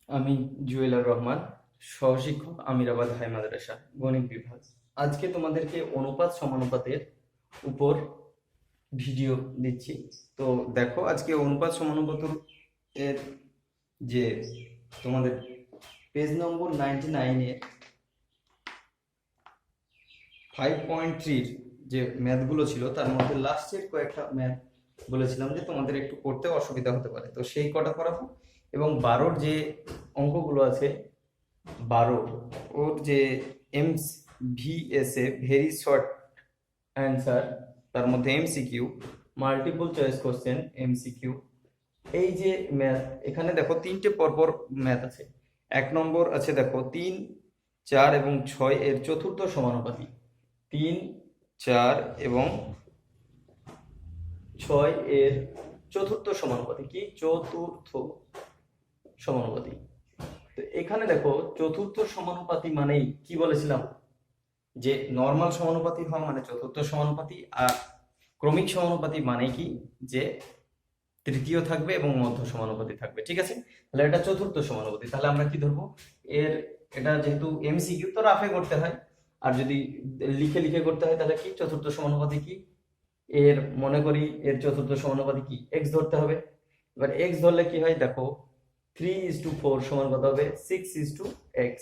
আমি jeweller Rahman, সহশিক্ষক Amirabad high মাদ্রাসা গণিত বিভাগ। আজকে তোমাদেরকে অনুপাত সমানুপাতের উপর ভিডিও দিচ্ছি। তো দেখো, আজকে অনুপাত সমানুপাত এর যে তোমাদের পেজ নম্বর 99 এ 5.3 যে ম্যাথগুলো ছিল তার মধ্যে লাস্টের কয়েকটা ম্যাথ বলেছিলাম যে তোমাদের একটু করতে অসুবিধা হতে পারে, তো সেই কটা করাবো। এবং 12 যে অঙ্কগুলো আছে, 12 ওর যে এমস ভিএসএ ভেরি শর্ট অ্যান্সার, তার মধ্যে MCQ, multiple choice question MCQ, এই যে ম্যাথ, এখানে দেখো তিনটে পরপর ম্যাথ আছে। 1 নম্বর আছে দেখো 3, 4 এবং 6 এর চতুর্থ সমানুপাতি। 3, 4 এবং 6 এর চতুর্থ সমানুপাতি। কি চতুর্থ সমানুপাতি? তো এখানে দেখো চতুর্থ সমানুপাতি মানেই কি বলেছিলাম, যে নর্মাল সমানুপাতি হওয়া মানে চতুর্থ সমানুপাতি, আর ক্রমিক সমানুপাতি মানে কি, যে তৃতীয় থাকবে এবং মধ্য সমানুপাতি থাকবে। ঠিক আছে, তাহলে এটা চতুর্থ সমানুপাতি। তাহলে আমরা কি ধরবো? এর এটা যেহেতু এমসিকিউ তো রাফে করতে হয়, আর যদি লিখে লিখে করতে হয় তাহলে কি চতুর্থ সমানুপাতি কি, এর মনে করি এর চতুর্থ সমানুপাতি কি এক্স ধরতে হবে। এবার এক্স ধরলে কি হয় দেখো, 3:4 সমান কত হবে? 6:x।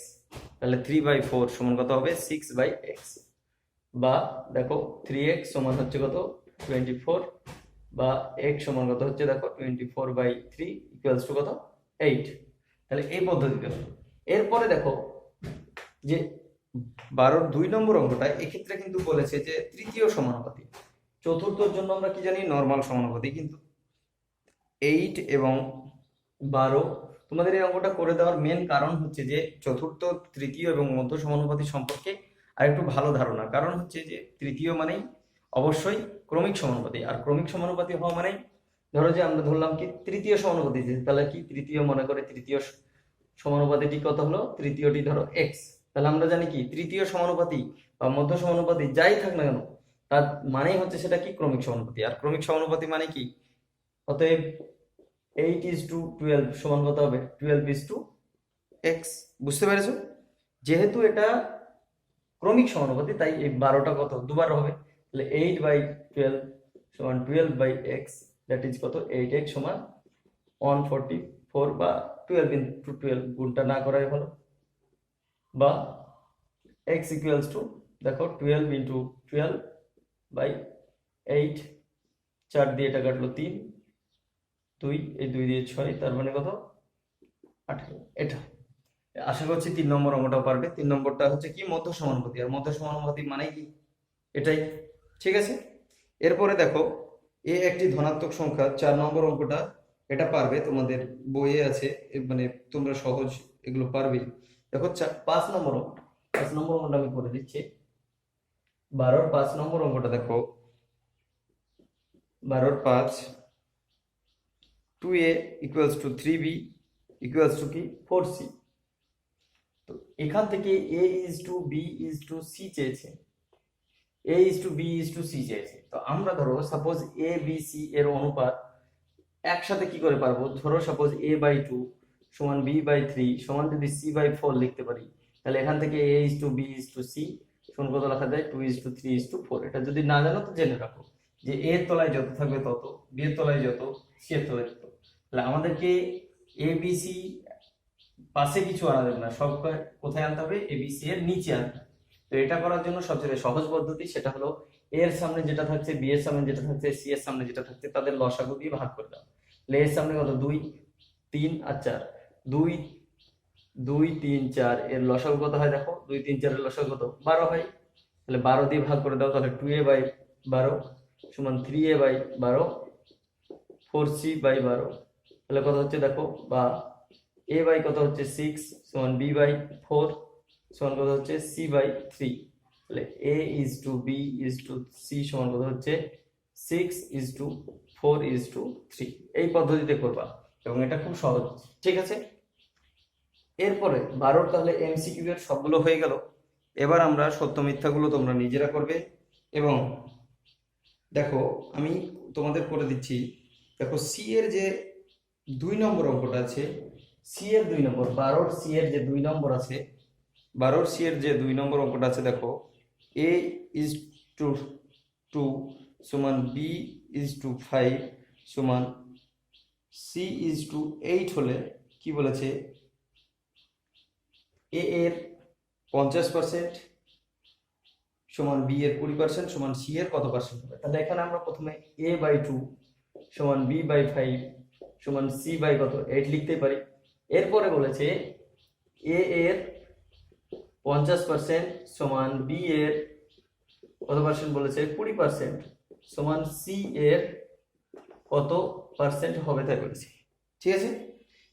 তাহলে 3/4 সমান কত হবে? 6/x। বা দেখো 3x সমান হচ্ছে কত? 24। বা x সমান কত হচ্ছে দেখো 24/3 ইকুয়ালস টু কত? 8। তাহলে এই পদ্ধতিতে হলো। এরপরে দেখো যে 12 2 নম্বর অঙ্কটা, এক্ষেত্রে কিন্তু বলেছে যে তৃতীয় সমানুপাতি। চতুর্থর জন্য আমরা কি জানি? নর্মাল সমানুপাতি। কিন্তু 8 এবং 12, তোমাদের এই অঙ্কটা করে দেওয়ার মেন কারণ হচ্ছে যে চতুর্থ, তৃতীয় এবং মধ্য সমানুপাতি সম্পর্কে আর একটু ভালো ধারণা। কারণ হচ্ছে যে তৃতীয় মানেই অবশ্যই ক্রমিক সমানুপাতি, আর ক্রমিক সমানুপাতি হওয়া মানেই, ধরো যে আমরা ধরলাম কি তৃতীয় সমানুপাতি, তাহলে কি তৃতীয় মনে করে তৃতীয় সমানুপাতিটি কত হলো? তৃতীয়টি ধরো এক্স। তাহলে আমরা জানি কি তৃতীয় সমানুপাতি বা মধ্য সমানুপাতি যাই থাক না কেন, তার মানেই হচ্ছে সেটা কি ক্রমিক সমানুপাতি। আর ক্রমিক সমানুপাতি মানে কি? অতএব 8:12 সমান কত হবে? 12:x। বুঝতে পেরেছো? যেহেতু এটা ক্রমিক সমানুপাতি তাই এই 12টা কত দুবার হবে। তাহলে 8/12 সমান 12/x, দ্যাট ইজ কত? 8x সমান 144, বা 12 × 12 গুণটা না করাই ভালো। বা x ইকুয়ালস টু দেখো 12 × 12/8, 4 দিয়ে এটা কাটলো 3, 2 এই 2 দিয়ে 6, তার মানে কত? 18। এটা আশা করছি 3 নম্বর অঙ্কটাও পারবে। 3 নম্বরটা হচ্ছে কি মধ্য সমানুপাতি, আর মধ্য সমানুপাতি মানে কি এটাই। ঠিক আছে, এরপরে দেখো এ একটি ধনাত্মক সংখ্যা, 4 নম্বর অঙ্কটা। এটা পারবে, তোমাদের বইয়ে আছে, মানে তোমরা সহজ এগুলো পারবে। দেখো 5 নম্বর অঙ্ক, 5 নম্বর অঙ্কটা আমি করে দিচ্ছি। 12 5 নম্বর অঙ্কটা দেখো, 12 2a = 3b = কি 4c। তো এখান থেকে a:b:c চেয়েছে, a:b:c চেয়েছে। তো আমরা ধরো সাপোজ a b c এর অনুপাত একসাথে কি করে পারবো? ধরো সাপোজ a/2 সমান b/3 সমান যদি c/4 লিখতে পারি, তাহলে এখান থেকে a:b:c সমান কত লেখা যায়? 2:3:4। এটা যদি না জানো তো জেনে রাখো, যে a এর তলায় যত থাকবে তত, b এর তলায় যত, c এর তলায় তত। তাহলে আমাদেরকে a b c পাশে কিছু আনা যাবে না, সব কোথায় আনতে হবে? a b c এর নিচে আনতে হবে। তো এটা করার জন্য সবচেয়ে সহজ পদ্ধতি সেটা হলো a এর সামনে যেটা থাকছে, b এর সামনে যেটা থাকছে, c এর সামনে যেটা থাকছে, তাদের লসাগু দিয়ে ভাগ করে দাও। তাহলে এর সামনে কত? 2, 3 আর 4। 2 2 3 4 এর লসাগু কত হয় দেখো? 2 3 4 এর লসাগু কত? 12 হয়। তাহলে 12 দিয়ে ভাগ করে দাও, তাহলে 2a/12 সমান 3a/12 4c/12। তাহলে কত হচ্ছে দেখো? বা a বাই কত হচ্ছে 6 সমান b/4 সমান কত হচ্ছে? c/3। তাহলে a:b:c সমান কত হচ্ছে? 6:4:3। এই পদ্ধতিতে করবা এবং এটা খুব সহজ। ঠিক আছে, এরপরে 12 তাহলে এমসিকিউ এর সবগুলো হয়ে গেল। এবার আমরা সত্য মিথ্যাগুলো তোমরা নিজেরা করবে। এবং দেখো আমি তোমাদের করে দিচ্ছি, দেখো সি এর যে 2 নম্বর অঙ্কটা আছে, সি এর 2 নম্বর, 12 সি এর যে 2 নম্বর আছে, 12 সি এর যে 2 নম্বর অঙ্কটা আছে দেখো, a ইজ টু 2 সমান b ইজ টু 5 সমান c ইজ টু 8 হলে কি বলেছে, a এর 50% সমান b এর 20% সমান c এর কত পার্সেন্ট হবে। তাহলে এখানে আমরা প্রথমে a/2 সমান b/5 সমান c/ কত 8 লিখতেই পারি। এরপরে বলেছে a এর 50% সমান b এর কত পার্সেন্ট বলেছে, 20% সমান c এর কত পার্সেন্ট হবে তাই বলেছে। ঠিক আছে,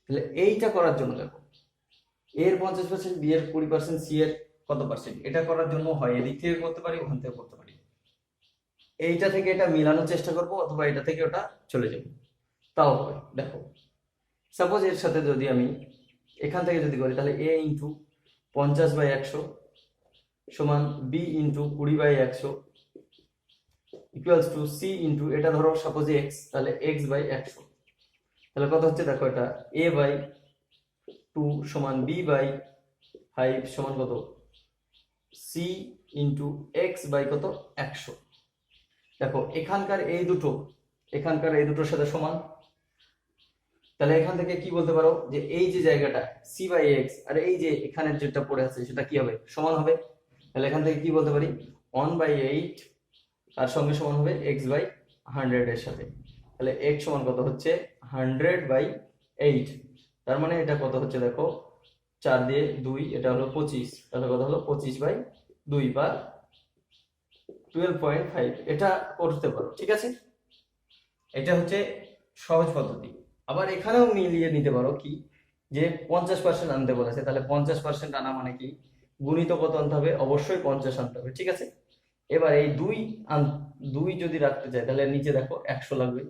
তাহলে এইটা করার জন্য দেখো এর 50%, বি এর 20%, সি এর কত পার্সেন্ট, এটা করার জন্য হয় এদিক থেকে করতে পারি, ওখান থেকে করতে পারি। এইটা থেকে এটা মিলানোর চেষ্টা করব, অথবা এটা থেকে ওটা চলে যাব, তাও হবে। দেখো সাপোজ এর সাথে যদি আমি এখান থেকে যদি করি, তাহলে a ইন্টু 50/100 সমান b into 20/100 equals to c into, এটা ধরো সাপোজ x, তাহলে x/100, তাহলে কত হচ্ছে দেখো, এটা a/2 সমান b/5 সমান কত, c ইন্টু x/কত 100। দেখো এখানকার এই দুটোর সাথে সমান, তাহলে এখান থেকে কি বলতে পারো যে এই যে জায়গাটা c/x আর এই যে এখানের যেটা পড়ে আছে সেটা কি হবে, সমান হবে। তাহলে এখান থেকে কি বলতে পারি, 1/8 তার সঙ্গে সমান হবে x/100 এর সাথে। তাহলে x সমান কত হচ্ছে 100/8, তার মানে এটা কত হচ্ছে দেখো 4 দিয়ে 2, এটা হলো 25, তাহলে কত হলো 25/2 বা 12.5। এটা করতে পারো, ঠিক আছে। এটা হচ্ছে সহজ পদ্ধতি। আবার এখানেও মিলিয়ে নিতে পারো কি, যে 50% আনতে বলেছে, তাহলে 50% আনা মানে কি, গুণিত কত আনতে হবে, অবশ্যই 50 আনতে হবে, ঠিক আছে। এবার এই 2 যদি রাখতে চাই, তাহলে নিচে দেখো 100 লাগবে,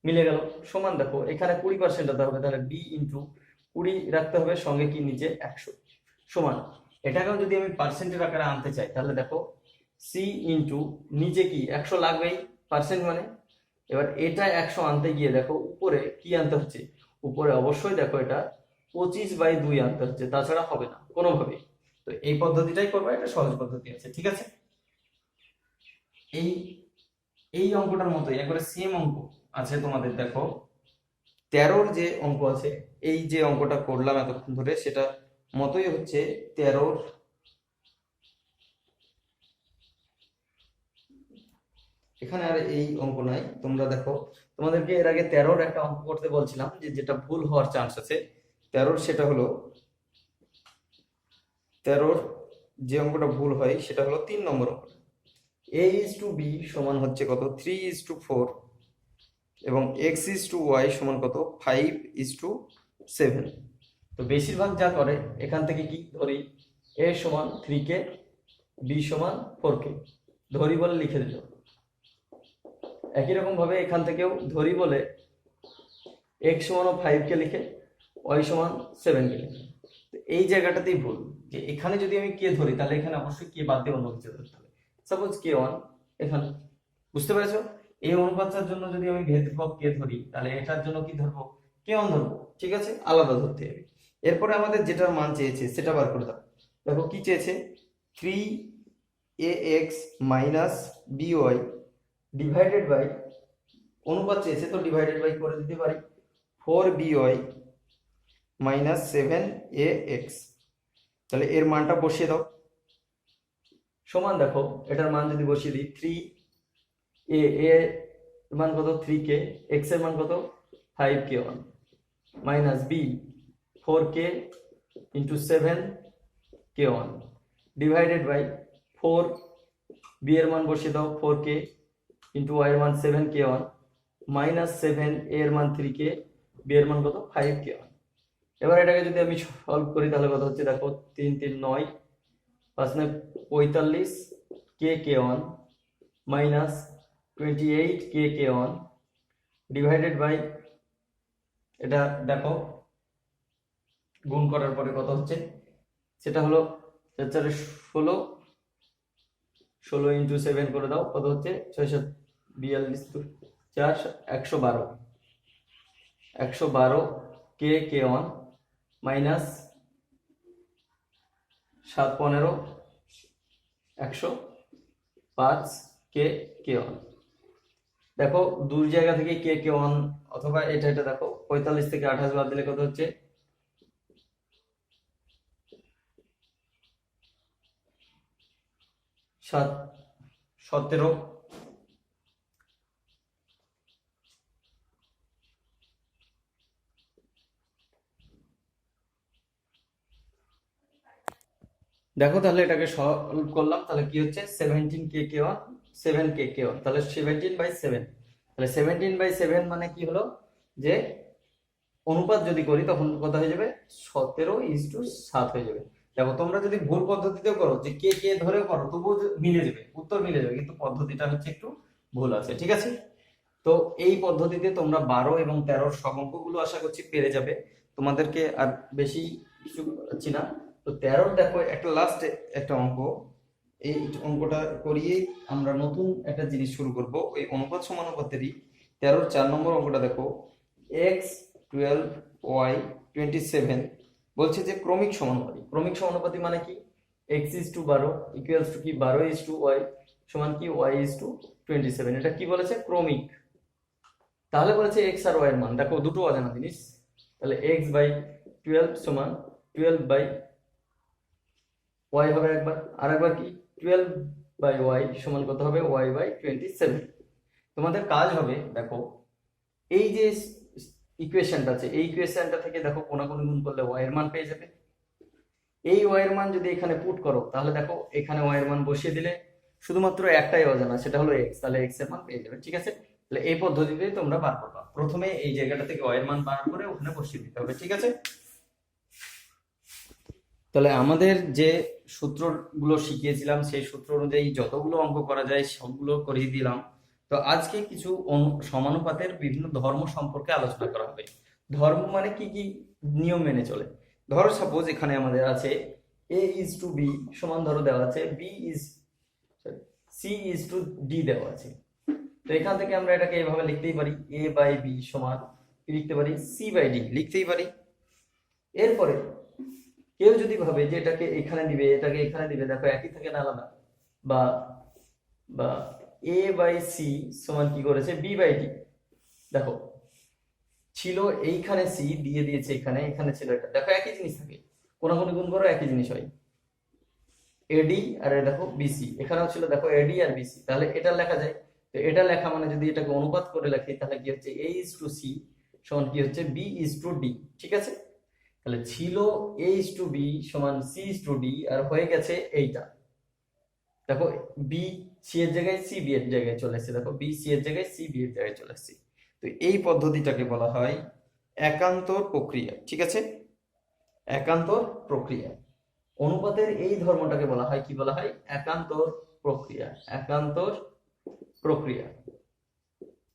মিলে গেল। সমান দেখো এখানে 20% আনতে হবে, তাহলে b ইন্টু 20 রাখতে হবে, সঙ্গে কি নিচে 100 সমান। এটাকেও যদি আমি পার্সেন্টের আকারে আনতে চাই, তাহলে দেখো c ইন্টু নিচে কি 100 লাগবেই, পার্সেন্ট মানে। এবার এটা 100 আনতে গিয়ে দেখো উপরে কি আনতে হচ্ছে, উপরে অবশ্যই দেখো এটা 25/2 আনতে হচ্ছে, তাছাড়া হবে না কোনোভাবে। তো এই পদ্ধতিটাই করবে, এটা সহজ পদ্ধতি আছে, ঠিক আছে। এই এই অঙ্কটার মতোই একবারে সেম অঙ্ক আছে তোমাদের, দেখো 13 যে অঙ্ক আছে, এই যে অঙ্কটা করলাম এতক্ষণ ধরে, সেটা মতোই হচ্ছে 13। এখানে আর এই অঙ্ক নাই, তোমরা দেখো তোমাদেরকে এর আগে 13 একটা অঙ্ক করতে বলছিলাম, যে যেটা ভুল হওয়ার চান্স আছে 13, সেটা হলো 13 যে অঙ্কটা ভুল হয় সেটা হলো 3 নম্বর অঙ্ক। a/b সমান হচ্ছে কত, 3/4 এবং x/y সমান কত, 5/7। তো বেশিরভাগ যা করে এখান থেকে কি ধরি, a সমান 3k, b সমান 4k ধরি বলে লিখে দিল। একই রকম ভাবে এখান থেকেও ধরি বলে x সমান 5k লিখে, y সমান 7k লিখে। এই জায়গাটাতেই ভুল, যে এখানে যদি আমি কে ধরি, তাহলে এখানে অবশ্যই কে বাদ দিয়ে অন্য কিছু ধরতে হবে। সাপোজ k1 এখানে, বুঝতে পেরেছো। এই অনুপাতটার জন্য যদি আমি ভেদক কে ধরি, তাহলে এটার জন্য কি ধরবো, k1 ধরবো, ঠিক আছে, আলাদা ধরতে হবে। এরপরে আমাদের যেটার মান চেয়েছে সেটা বার করে দাও। দেখো কি চেয়েছে, 3ax minus by divided by, অনুপাত চেয়েছে তো ডিভাইডেড বাই করে দিতে পারি, 4by মাইনাস 7ax। তাহলে এর মানটা বসিয়ে দাও, সমান দেখো এটার মান যদি বসিয়ে দিই, 3a এর মান কত 3k, x এর মান কত 5k1 minus b 4k into 7k1 divided by 4, b এর মান বসিয়ে দাও 4k ইন্টু y এর মান 7k1 মাইনাস 7, a এর মান 3k, b এর মান কত 5k1। এবার এটাকে যদি আমি সলভ করি, তাহলে কত হচ্ছে দেখো, 3 3 9, 5 9 45 k1 minus 28 k1 divided by, এটা দেখো গুণ করার পরে কত হচ্ছে, সেটা হলো 4 16, 16 ইন্টু 7 করে দাও, কত হচ্ছে 6 7 42, 4 112 k1 মাইনাস 7 15 105 কে কে ওয়ান। দেখো দূর জায়গা থেকে কে কে ওয়ান অথবা এটা দেখো 45 থেকে 28 বাদ দিলে কত হচ্ছে 17। দেখো তাহলে এটাকে সলভ করলাম, তাহলে কি হচ্ছে 17 কে কে ওয়ান 7 কে কে ওয়ান, তাহলে 17/7। তাহলে 17/7 মানে কি হলো যে অনুপাত যদি করি তখন কত হয়ে যাবে 17:7 হয়ে যাবে। দেখো তোমরা যদি ভুল পদ্ধতিতেও করো যে কে কে ধরেও করো তবুও মিলে যাবে, উত্তর মিলে যাবে, কিন্তু পদ্ধতিটা হচ্ছে একটু ভুল আছে, ঠিক আছে। তো এই পদ্ধতিতে তোমরা 12 এবং 13 সব অঙ্কগুলো আশা করছি পেরে যাবে, তোমাদেরকে আর বেশি কিছু বলছি না। তো 13 দেখো একটা লাস্ট একটা অঙ্ক, এই অঙ্কটা করিয়েই আমরা নতুন একটা জিনিস শুরু করব ওই অনুপাত সমানুপাতেরই। 13 4 নম্বর অঙ্কটা দেখো, x 12 y 27 বলছে যে ক্রমিক সমানুপাতি। ক্রমিক সমানুপাতি মানে কি x is to 12 equals to কি 12 is to y সমান কি y is to 27। এটা কি বলেছে ক্রমিক। তাহলে বলেছে x আর y এর মান, দেখো দুটো অজানা জিনিস, তাহলে x বাই 12 সমান 12 বাই y হবে একবার, আর একবার কি 12 বাই y সমান কত হবে y বাই 27। তোমাদের কাজ হবে দেখো এই যে ইকুয়েশনটা আছে এই ইকুয়েশনটা থেকে দেখো কোনাকুনি গুণ করলে y এর মান পেয়ে যাবে। এই y এর মান যদি এখানে পুট করো তাহলে দেখো এখানে y এর মান বসিয়ে দিলে শুধুমাত্র একটাই অজানা, সেটা হলো x, তাহলে x এর মান পেয়ে যাবে, ঠিক আছে। তাহলে এই পদ্ধতিতে তোমরা বার করবা, প্রথমে এই জায়গাটা থেকে y এর মান বার করে ওখানে বসিয়ে দিতে হবে, ঠিক আছে। তাহলে আমাদের যে সূত্রগুলো শিখিয়েছিলাম সেই সূত্র অনুযায়ী যতগুলো অঙ্ক করা যায় সবগুলো করিয়ে দিলাম। তো আজকে কিছু সমানুপাতের বিভিন্ন ধর্ম সম্পর্কে আলোচনা করা হবে। ধর্ম মানে কি কি নিয়ম মেনে চলে। ধরো সাপোজ এখানে আমাদের আছে a is to b সমান ধরো দেওয়া আছে c is to d দেওয়া আছে। তো এখান থেকে আমরা এটাকে এভাবে লিখতেই পারি a বাই b সমান কি লিখতে পারি c বাই d লিখতেই পারি। এরপরে কেউ যদি ভাবে যে এটাকে এখানে দিবে এটাকে এখানে দিবে, দেখো একই থাকে না আলাদা, বা বা a বাই c সমান কি করেছে b বাই d। দেখো ছিল এইখানে c দিয়ে দিয়েছে এখানে, এখানে ছিল এটা, দেখো একই জিনিস থাকে, কোনাকুনি গুণ করো একই জিনিস হয় ad আর দেখো bc, এখানেও ছিল দেখো ad আর bc, তাহলে এটা লেখা যায়। তো এটা লেখা মানে যদি এটাকে অনুপাত করে লেখি তাহলে কি হচ্ছে a is to c সমান কি হচ্ছে b is to d, ঠিক আছে। তাহলে ছিল a is to b সমান c is to d আর হয়ে গেছে এইটা, দেখো b c এর জায়গায় c b এর জায়গায় চলে আসছে, দেখো b c এর জায়গায় c b এর জায়গায় চলে আসছে। তো এই পদ্ধতিটাকে বলা হয় একান্তর প্রক্রিয়া, ঠিক আছে, একান্তর প্রক্রিয়া। অনুপাতের এই ধর্মটাকে বলা হয় কি বলা হয় একান্তর প্রক্রিয়া, একান্তর প্রক্রিয়া।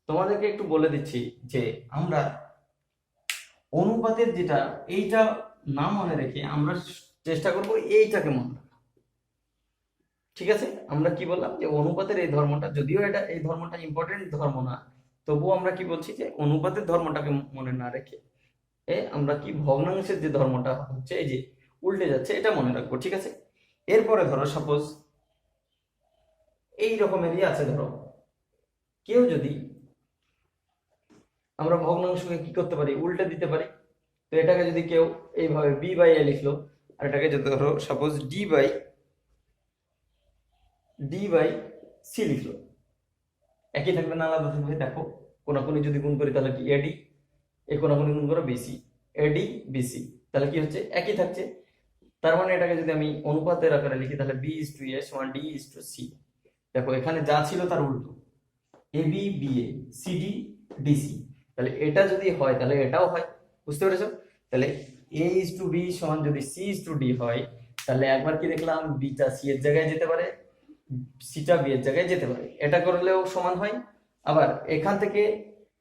তোমাদেরকে একটু বলে দিচ্ছি যে আমরা অনুপাতের যেটা এইটা না মনে রেখে আমরা চেষ্টা করব এইটাকে মনে রাখা, ঠিক আছে। আমরা কি বললাম যে অনুপাতের এই ধর্মটা, যদিও এটা এই ধর্মটা ইম্পর্টেন্ট ধর্ম না, তবুও আমরা কি বলছি যে অনুপাতের ধর্মটাকে মনে না রেখে আমরা কি ভগ্নাংশের যে ধর্মটা হচ্ছে এই যে উল্টে যাচ্ছে এটা মনে রাখবো, ঠিক আছে। এরপরে ধরো সাপোজ এই রকমেরই আছে, ধরো কেউ যদি আমরা ভগ্নাংশকে কি করতে পারি উল্টে দিতে পারি। তো এটাকে যদি কেউ এইভাবে b বাই a লিখলো আর এটাকে যদি ধরো সাপোজ d বাই c লিখলো, একই থাকবে না আলাদা থাকবে। দেখো কোনাকুনি যদি গুণ করি তাহলে কি ad, এই কোনাকুনি গুণ করো bc, ad bc, তাহলে কি হচ্ছে একই থাকছে। তার মানে এটাকে যদি আমি অনুপাতের আকারে লিখি তাহলে b is to a সমান d is to c। দেখো এখানে যা ছিল তার উল্টো, ab ba cd dc, তাহলে এটা যদি হয় তাহলে এটাও হয়, বুঝতে পেরেছো। তাহলে a is to b সমান যদি c is to d হয় তাহলে একবার কি দেখলাম bটা c এর জায়গায় যেতে পারে, cটা b এর জায়গায় যেতে পারে, এটা করলেও সমান হয়। আবার এখান থেকে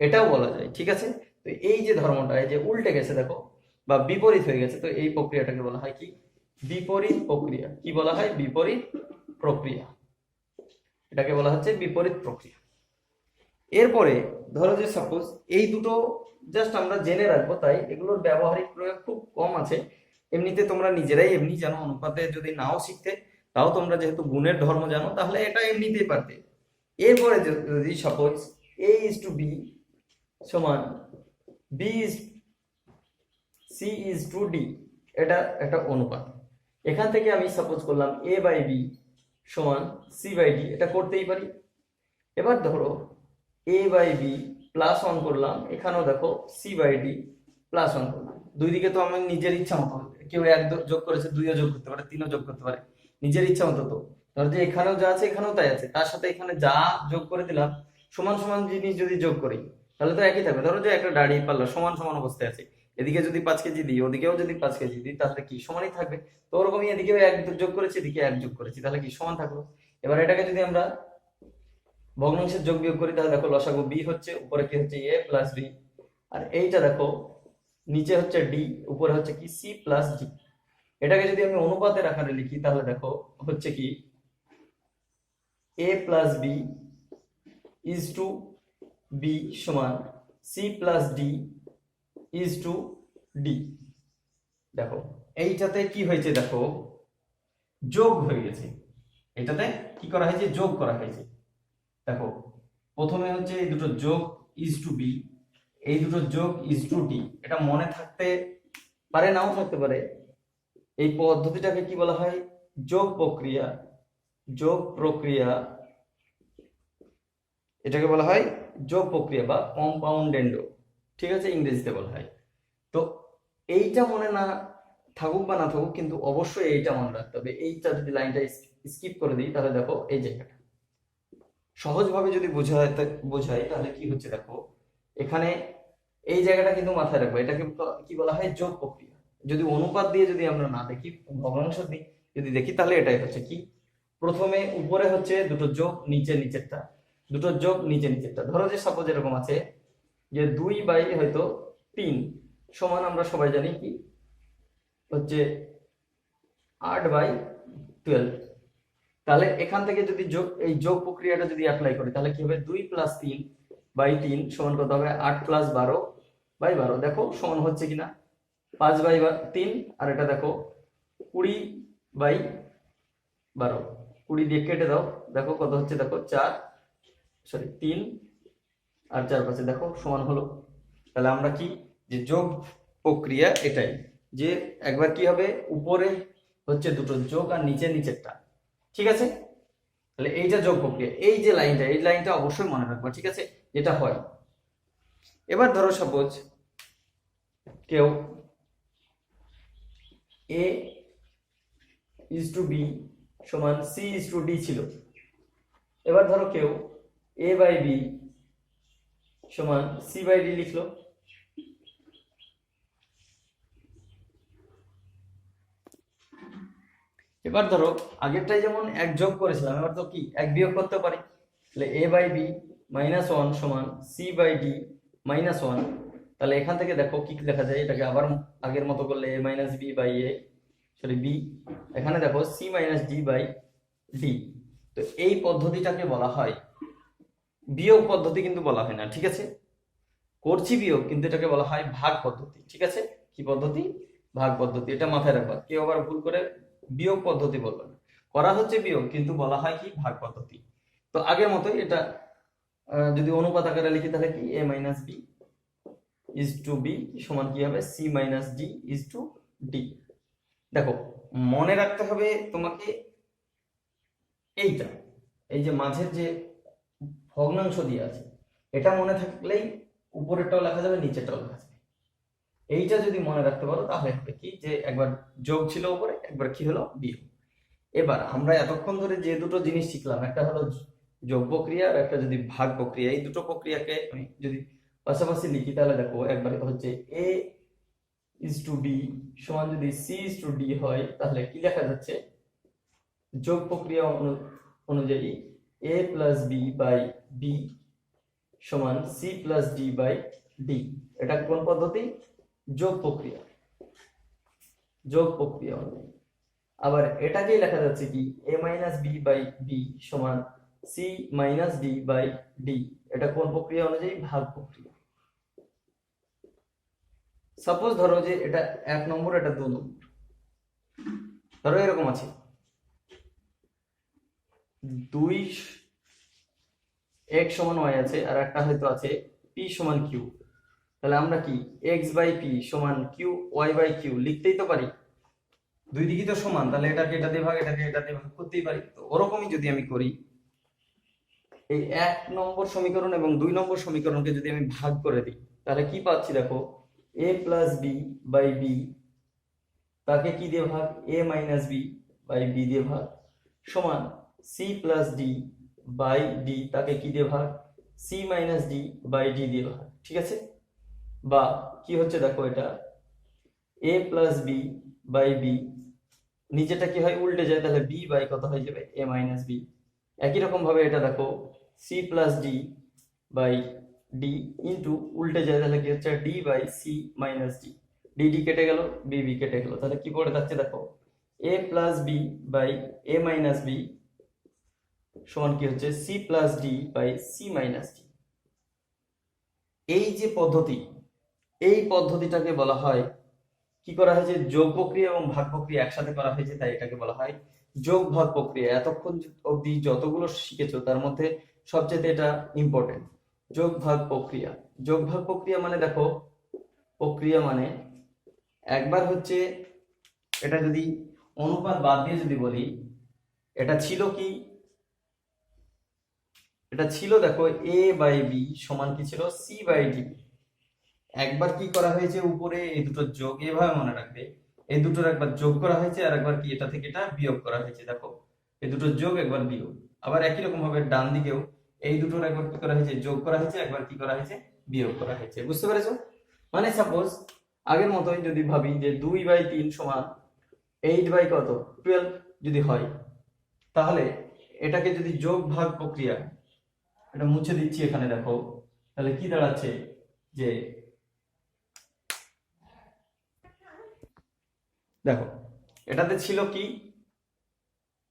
এটাও বলা যায়, ঠিক আছে। তো এই যে ধর্মটা এই যে উল্টে গেছে দেখো বা বিপরীত হয়ে গেছে, তো এই প্রক্রিয়াটাকে বলা হয় কি বিপরীত প্রক্রিয়া। কি বলা হয় বিপরীত প্রক্রিয়া, এটাকে বলা হচ্ছে বিপরীত প্রক্রিয়া। এরপরে ধরো যে সাপোজ এই দুটো জাস্ট আমরা জেনে রাখবো, তাই এগুলোর ব্যবহারিক প্রয়োগ খুব কম আছে। এমনিতে তোমরা নিজেরাই এমনি জানো, অনুপাতে যদি নাও শিখতে তাও তোমরা যেহেতু গুণের ধর্ম জানো তাহলে এটা এমনিতেই পারতে। এরপরে যদি suppose a is to B সমান b is c is to d, এটা একটা অনুপাত। এখান থেকে আমি সাপোজ করলাম a বাই b সমান c বাই d, এটা করতেই পারি। এবার ধরো a বাই b প্লাস 1 করলাম, এখানেও দেখো c বাই d প্লাস 1 করলাম। দুই দিকে তো আমি নিজের ইচ্ছা মতো, কেউ 1 যোগ করেছে 2ও যোগ করতে পারে 3ও যোগ করতে পারে, নিজের ইচ্ছা মতো। তো ধরো যে এখানেও যা আছে এখানেও তাই আছে, তার সাথে এখানে যা যোগ করে দিলাম, সমান সমান জিনিস যদি যোগ করি তাহলে তো একই থাকবে। ধরো যে একটা দাড়ি পাল্লা সমান সমান অবস্থায় আছে, এদিকে যদি 5 কেজি দিই ওদিকেও যদি 5 কেজি দিই তাহলে কি সমানই থাকবে। তো ওরকমই এদিকেও 1 যোগ করেছি এদিকে 1 যোগ করেছি, তাহলে কি সমান থাকলো। এবার এটাকে যদি আমরা ভগ্নাংশের যোগ বিয়োগ করি তাহলে দেখো লসাগু b হচ্ছে, উপরে কি হচ্ছে a প্লাস b, আর এইটা দেখো নিচে হচ্ছে d, উপরে হচ্ছে কি c প্লাস d। এটাকে যদি আমি অনুপাতের আকারে লিখি তাহলে দেখো হচ্ছে কি a plus b is to b সমান c plus d is to d। দেখো এইটাতে কি হয়েছে, দেখো যোগ হয়ে গেছে, এটাতে কি করা হয়েছে যোগ করা হয়েছে। দেখো প্রথমে হচ্ছে এই দুটো যোগ ইজ টু বি, এই দুটো যোগ ইজ টু ডি। এটা মনে থাকতে পারে নাও থাকতে পারে। এই পদ্ধতিটাকে কি বলা হয় যোগ প্রক্রিয়া, যোগ প্রক্রিয়া, এটাকে বলা হয় যোগ প্রক্রিয়া বা কম্পাউন্ডেন্ডো, ঠিক আছে, ইংরেজিতে বলা হয়। তো এইটা মনে না থাকুক বা না থাকুক, কিন্তু অবশ্যই এইটা মনে রাখতে হবে। এইটা যদি লাইনটা স্কিপ করে দিই তাহলে দেখো এই জায়গাটা সহজভাবে যদি বোঝাই তাহলে কি হচ্ছে, দেখো এখানে এই জায়গাটা কিন্তু মাথায় রাখবো, এটাকে কি বলা হয় যোগ প্রক্রিয়া। যদি অনুপাত দিয়ে যদি আমরা না দেখি, ভগ্নাংশ দিয়ে যদি দেখি তাহলে এটাই হচ্ছে কি, প্রথমে উপরে হচ্ছে দুটো যোগ নিচে নিচেরটা, দুটো যোগ নিচে নিচেরটা। ধরো যে সাপোজ এরকম আছে যে 2 বাই হয়তো 3 সমান আমরা সবাই জানি কি হচ্ছে 8 বাই 12। তাহলে এখান থেকে যদি যোগ এই যোগ প্রক্রিয়াটা যদি অ্যাপ্লাই করি তাহলে কি হবে 2 প্লাস 3 বাই 3 সমান কত হবে 8 প্লাস 12 বাই 12। দেখো সমান হচ্ছে কিনা 5 বাই 3, আর এটা দেখো 20 বাই 12, 20 দিয়ে কেটে দাও, দেখো কত হচ্ছে, দেখো 3 আর 4 5, দেখো সমান হলো। তাহলে আমরা কি যে যোগ প্রক্রিয়া এটাই, যে একবার কি হবে উপরে হচ্ছে দুটো যোগ আর নিচে নিচেরটা, ঠিক আছে। তাহলে এইটা যোগ প্রক্রিয়া, এই যে লাইনটা এই লাইনটা অবশ্যই মনে রাখবা, ঠিক আছে, যেটা হয়। এবার ধরো সাপোজ কেউ a ইজ টু b সমান c ইজ টু d ছিল। এবার ধরো কেউ a বাই b সমান c বাই d লিখলো। এবার ধরো আগেরটাই যেমন এক যোগ করেছিলাম, এবার তো কি এক বিয়োগ করতে পারি। তাহলে a বাই b মাইনাস 1 সমান c বাই d মাইনাস 1। তাহলে এখান থেকে দেখো কি লেখা যায়, এটাকে আবার আগের মতো করলে a minus b by a sorry b, এখানে দেখো c minus d by d। তো এই পদ্ধতিটাকে বলা হয় বিয়োগ পদ্ধতি, কিন্তু বলা হয় না, ঠিক আছে, করছি বিয়োগ কিন্তু এটাকে বলা হয় ভাগ পদ্ধতি, ঠিক আছে। কি পদ্ধতি? ভাগ পদ্ধতি, এটা মাথায় রাখবা, কেউ আবার ভুল করে বিয়োগ পদ্ধতি বলবে না, করা হচ্ছে বিয়োগ কিন্তু বলা হয় কি ভাগ পদ্ধতি। তো আগের মতোই এটা যদি অনুপাত আকারে লিখি তাহলে কি a minus b is to b সমান কি হবে c minus d is to d। দেখো মনে রাখতে হবে তোমাকে এইটা, এই যে মাঝের যে ভগ্নাংশ দিয়ে আছে এটা মনে থাকলেই উপরেরটাও লেখা যাবে নিচেরটাও লেখা যাবে। এইটা যদি মনে রাখতে পারো তাহলে হবে কি যে একবার যোগ ছিল উপরে, একবার কি হলো বিয়োগ। এবার আমরা এতক্ষণ ধরে যে দুটো জিনিস শিখলাম, একটা হলো যোগ প্রক্রিয়া আর একটা যদি ভাগ প্রক্রিয়া, এই দুটো প্রক্রিয়াকে আমি যদি পাশাপাশি লিখি তাহলে দেখো একবার হচ্ছে a ইজ টু b সমান যদি c ইজ টু d হয় তাহলে কি লেখা যাচ্ছে যোগ প্রক্রিয়া অনুযায়ী a plus b by b সমান c plus d by d। এটা কোন পদ্ধতি? যোগ প্রক্রিয়া, যোগ প্রক্রিয়া অনুযায়ী। আবার এটাকেই লেখা যাচ্ছে কি a minus b by b সমান C minus D by D. এটা কোন প্রক্রিয়া অনুযায়ী? ভাগ প্রক্রিয়া। সাপোজ ধরো যে এটা 1 নম্বর, এটা 2 নম্বর, ধরো এরকম আছে 2 x সমান y আছে, আর একটা হয়তো আছে p সমান q। তাহলে আমরা কি x বাই p সমান q y বাই q লিখতেই তো পারি, দুই দিকই তো সমান, তাহলে এটাকে এটা দিয়ে ভাগ, এটাকে এটা দিয়ে ভাগ করতেই পারি। তো ওরকমই যদি আমি করি, এই 1 নম্বর সমীকরণ এবং 2 নম্বর সমীকরণকে যদি আমি ভাগ করে দিই, তাহলে কি পাচ্ছি দেখো, a plus b by b, তাকে কি দিয়ে ভাগ, a minus b by b দিয়ে ভাগ, সমান c plus d by d, তাকে কি দিয়ে ভাগ, c minus d by d দিয়ে ভাগ। ঠিক আছে? বা কি হচ্ছে দেখো, এটা a plus b by b, নিচেটা কি হয়, উল্টে যায়, তাহলে b বাই কত হয়ে যাবে, a মাইনাস b। একই রকম ভাবে এটা দেখো c plus d by d into উল্টে যায়, তাহলে কি হচ্ছে d by c minus d, d d কেটে গেল, b b কেটে গেল, তাহলে কি পড়ে যাচ্ছে দেখো, a plus b by a minus b সমান কি হচ্ছে, c plus d by c minus d। এই যে পদ্ধতি, এই পদ্ধতিটাকে বলা হয়, কি করা হয়েছে, যোগ প্রক্রিয়া এবং ভাগ প্রক্রিয়া একসাথে করা হয়েছে, তাই এটাকে বলা হয় যোগ ভাগ প্রক্রিয়া। এতক্ষণ অবধি যতগুলো শিখেছো তার মধ্যে সবচেয়ে এটা ইম্পর্টেন্ট, যোগ ভাগ প্রক্রিয়া। যোগ ভাগ প্রক্রিয়া মানে দেখো, প্রক্রিয়া মানে একবার হচ্ছে, এটা যদি অনুপাত বাদ দিয়ে যদি বলি, এটা ছিল কি, এটা ছিল দেখো a বাই b সমান কি ছিল, c বাই d। একবার কি করা হয়েছে, উপরে এই দুটো যোগ, এভাবে মনে রাখবে, এই দুটোর একবার যোগ করা হয়েছে, আর একবার কি এটা থেকে এটা বিয়োগ করা হয়েছে। দেখো এই দুটো যোগ, একবার বিয়োগ। আবার একই রকম ভাবে ডান দিকেও এই দুটোর একবার কি করা হয়েছে, যোগ করা হয়েছে, একবার কি করা হয়েছে, বিয়োগ করা হয়েছে। বুঝতে পেরেছো? মানে সাপোজ আগের মতোই যদি ভাবি যে 2/3 সমান 8 কত 12 যদি হয়, তাহলে এটাকে যদি যোগ ভাগ প্রক্রিয়া, এটা মুছে দিচ্ছি এখানে, দেখো তাহলে কি দাঁড়াচ্ছে, যে দেখো এটাতে ছিল কি,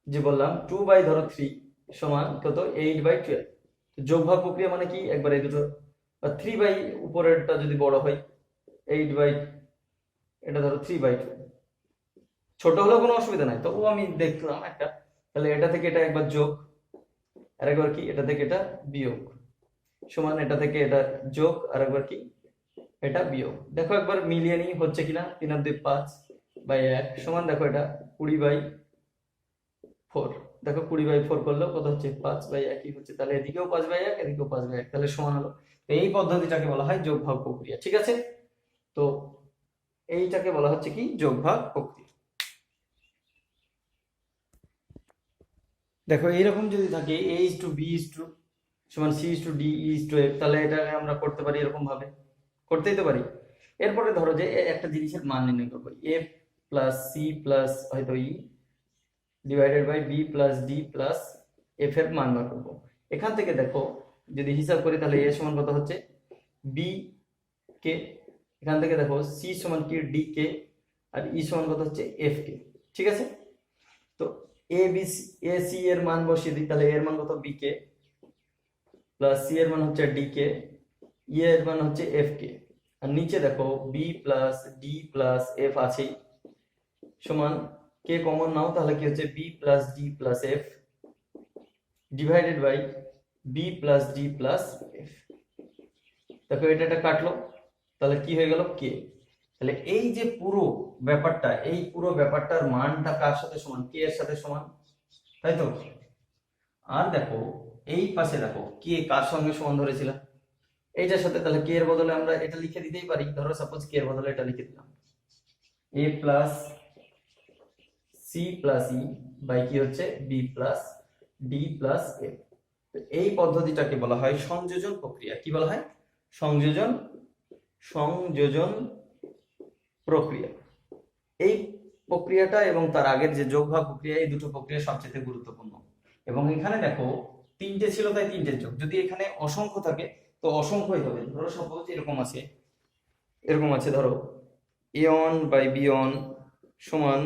যে বললাম 2/3 সমান কত, 8/12। যোগ ভাগ প্রক্রিয়া মানে কি, একবার এই দুটো, বা 3 বাই উপরেরটা যদি বড় হয়, 8 এটা ধরো 3/2, ছোট হলেও কোনো অসুবিধা নাই, তবুও আমি দেখলাম একটা, তাহলে এটা থেকে এটা একবার যোগ, আর একবার কি এটা থেকে এটা বিয়োগ, সমান এটা থেকে এটা যোগ, আর একবার কি এটা বিয়োগ। দেখো একবার মিলিয়ে নিই হচ্ছে কিনা, 3 আর 2 5/1 সমান দেখো এটা 20/4। দেখো 20/4 করলেও কত হচ্ছে, 5/1 হচ্ছে, তাহলে এদিকেও 5/1 এদিকেও 5/1, তাহলে সমান হলো। তো এই পদ্ধতিটাকে বলা হয় যোগ ভাগ প্রক্রিয়া। ঠিক আছে? তো এইটাকে বলা হচ্ছে কি, যোগ ভাগ প্রক্রিয়া। দেখো এইরকম যদি থাকে a/b সমান c/d e/f, তাহলে এটাকে আমরা করতে পারি এরকম ভাবে, করতেই তো পারি। এরপরে ধরো যে একটা জিনিসের মান নির্ণয় করবো, a প্লাস c প্লাস হয়তো e divided by b plus d plus f এর মান বার করবো। এখান থেকে দেখো যদি হিসাব করি, তাহলে a সমান কত হচ্ছে, b কে, এখান থেকে দেখো c সমান কি, d কে, আর e সমান কত হচ্ছে, f কে। ঠিক আছে? তো a c এর মান বসিয়ে দিই, তাহলে a এর মান কত, b কে, প্লাস c এর মান হচ্ছে d কে, e এর মান হচ্ছে f কে, আর নিচে দেখো b plus d plus f আছে, সমান কে কমন নাও, তাহলে কি হচ্ছে, b plus d plus f divided by b plus d plus f। দেখো এটা কাটলো, তাহলে কি হয়ে গেল, কে। তাহলে এই যে পুরো ব্যাপারটা, এই পুরো ব্যাপারটার মানটা কার সাথে সমান, কে এর সাথে সমান, তাই তো? আর দেখো এই পাশে দেখো কে কার সঙ্গে সমান ধরেছিলাম, এইটার সাথে, তাহলে কে এর বদলে আমরা এটা লিখে দিতেই পারি। ধরো সাপোজ কে এর বদলে এটা লিখে দিলাম, a plus c plus E by কি হচ্ছে, b plus d plus f। এই পদ্ধতিটাকে বলা হয় সংযোজন প্রক্রিয়া। কি বলা হয়, সংযোজন প্রক্রিয়া। এই প্রক্রিয়াটা এবং তার আগের যে যোগ ভাগ প্রক্রিয়া, এই দুটো প্রক্রিয়া সবচেয়ে গুরুত্বপূর্ণ। এবং এখানে দেখো 3টে ছিল, তাই 3টে যোগ। যদি এখানে অসংখ্য থাকে তো অসংখ্যই হবে। ধরো সাপোজ এরকম আছে ধরো a1 বাই b1 সমান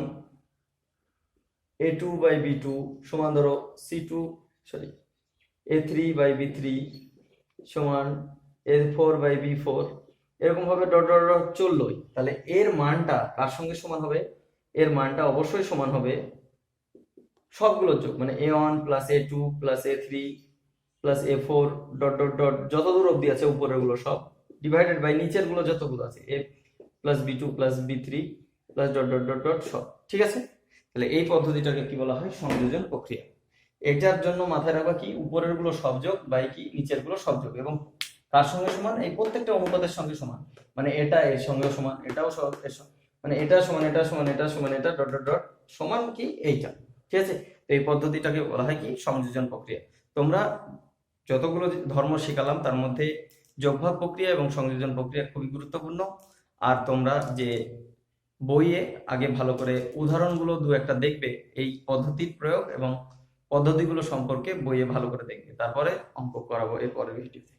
a2 বাই b2 সমান ধরো c2 সরি a3/b3 সমান a4/b4, এরকম ভাবে ডট ডট ডট চললোই। তাহলে এর মানটা কার সঙ্গে সমান হবে? এর মানটা অবশ্যই সমান হবে সবগুলোর যোগ, মানে a1 plus a2 plus a3 plus a4 dot dot dot যত দূর অব্দি আছে উপরের গুলো সব ডিভাইডেড বাই নিচের গুলো যতগুলো আছে a plus b2 plus b3 plus dot dot dot dot সব। ঠিক আছে, তাহলে এই পদ্ধতিটাকে কি বলা হয়? সংযোজন প্রক্রিয়া। এটার জন্য মাথায় রাখবা কি, উপরের গুলো সব যোগ বাই কি নিচের গুলো সব যোগ, এবং কার সঙ্গে সমান? এই প্রত্যেকটা অনুপাতের সঙ্গে সমান, মানে এটা এর সঙ্গে সমান, এটাও সব এর সঙ্গে, মানে এটা সমান এটা সমান এটা সমান এটা ডট ডট ডট সমান কি এইটা। ঠিক আছে, তো এই পদ্ধতিটাকে বলা হয় কি সংযোজন প্রক্রিয়া। তোমরা যতগুলো ধর্ম শিখালাম তার মধ্যে যোগভাগ প্রক্রিয়া এবং সংযোজন প্রক্রিয়া খুবই গুরুত্বপূর্ণ। আর তোমরা যে বইয়ে আগে ভালো করে উদাহরণগুলো দু একটা দেখবে, এই পদ্ধতির প্রয়োগ এবং পদ্ধতিগুলো সম্পর্কে বইয়ে ভালো করে দেখবে, তারপরে অঙ্ক করাবো এর পরের ভিডিওতে।